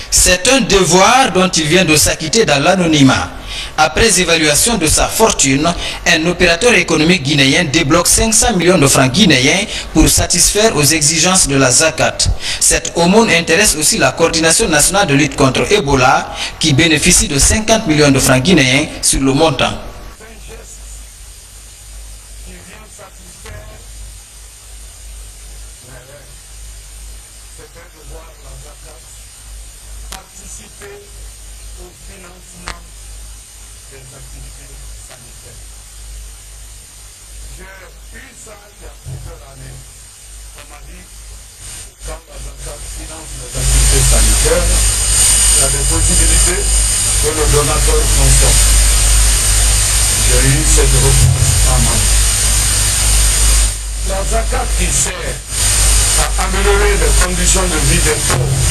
C'est un devoir dont il vient de s'acquitter dans l'anonymat. Après évaluation de sa fortune, un opérateur économique guinéen débloque 500 millions de francs guinéens pour satisfaire aux exigences de la zakat. Cette aumône intéresse aussi la coordination nationale de lutte contre Ebola qui bénéficie de 50 millions de francs guinéens sur le montant. Participer au financement des activités sanitaires. J'ai eu ça il y a plusieurs années. On m'a dit, quand la zakat finance les activités sanitaires, il y a des possibilités que le donateur consomme. J'ai eu cette réponse en main. La zakat qui sert à améliorer les conditions de vie des pauvres.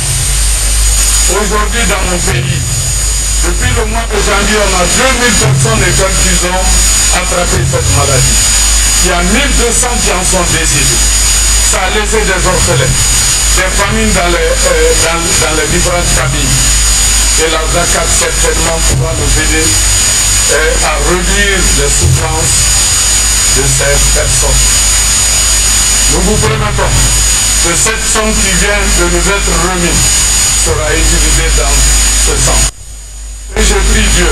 Aujourd'hui, dans mon pays, depuis le mois de janvier, on a 2000 personnes et quelques qui ont attrapé cette maladie. Il y a 1200 qui en sont décédés. Ça a laissé des orphelins, des familles dans les différentes familles. Et la zakat certainement pourra nous aider à réduire les souffrances de ces personnes. Nous vous promettons que cette somme qui vient de nous être remise sera utilisé dans ce sens. Et je prie Dieu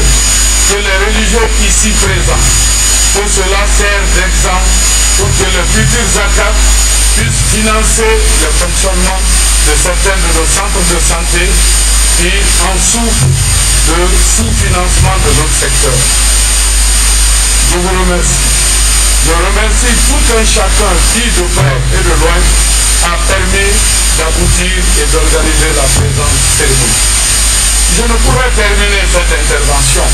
que les religieux ici présents, que cela sert d'exemple pour que le futur zakat puisse financer le fonctionnement de certains de nos centres de santé qui en souffrent de sous-financement de notre secteur. Je vous remercie. Je remercie tout un chacun qui, de près et de loin, a permis d'aboutir et d'organiser la présente cérémonie. Je ne pourrais terminer cette intervention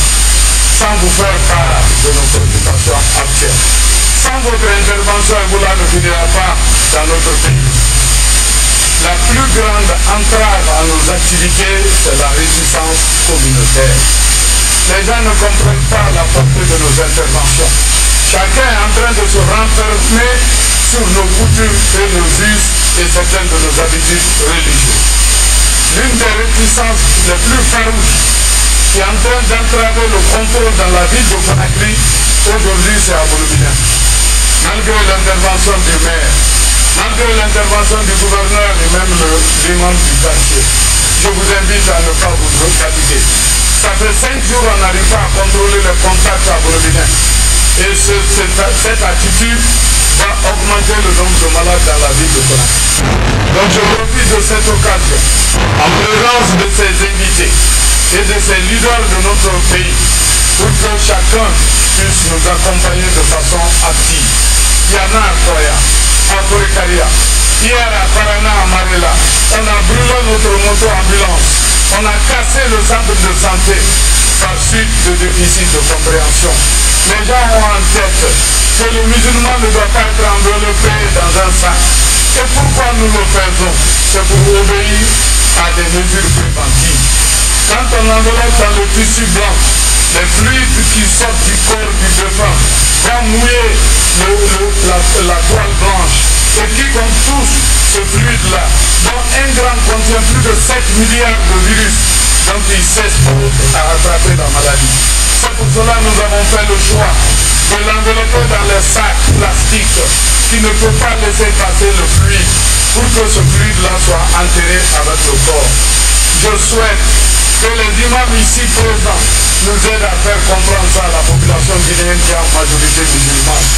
sans vous faire part de nos préoccupations actuelles. Sans votre intervention, Ebola ne finira pas dans notre pays. La plus grande entrave à nos activités, c'est la résistance communautaire. Les gens ne comprennent pas la portée de nos interventions. Chacun est en train de se renfermer sur nos coutumes et nos us et certaines de nos habitudes religieuses. L'une des réticences les plus farouches qui est en train d'entraver le contrôle dans la ville de Conakry, aujourd'hui c'est à Bolobina. Malgré l'intervention du maire, malgré l'intervention du gouverneur et même l'imam du quartier, je vous invite à ne pas vous fatiguer. Ça fait 5 jours on n'arrive pas à contrôler les contacts à Bolobina. Et cette attitude va augmenter le nombre de malades dans la ville de Conakry. Donc je profite de cette occasion, en présence de ces invités et de ces leaders de notre pays, pour que chacun puisse nous accompagner de façon active. Yana à Koya, à Korekaria, hier à Parana, à Marela, on a brûlé notre moto-ambulance, on a cassé le centre de santé par suite de déficit de compréhension. Les gens ont en tête que le musulman ne doit pas être enveloppé dans un sac. Et pourquoi nous le faisons? C'est pour obéir à des mesures préventives. Quand on enveloppe dans le tissu blanc, les fluides qui sortent du corps du défunt vont mouiller la toile blanche. Et quiconque touche ce fluide-là, dont un gramme contient plus de 7 milliards de virus, donc il cesse à attraper la maladie. C'est pour cela que nous avons fait le choix de l'envelopper dans les sacs plastiques qui ne peuvent pas laisser passer le fluide pour que ce fluide-là soit enterré avec le corps. Je souhaite que les imams ici présents nous aident à faire comprendre ça à la population guinéenne qui est en majorité musulmane.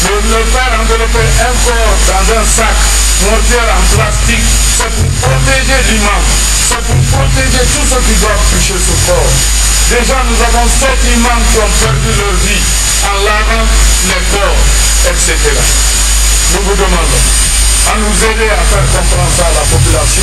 Mais le faire envelopper un corps dans un sac mortier en plastique, c'est pour protéger l'imam, c'est pour protéger tous ceux qui doivent toucher ce corps. Déjà, nous avons 7 imams qui ont perdu leur vie en lavant les corps, etc. Nous vous demandons à nous aider à faire comprendre ça à la population.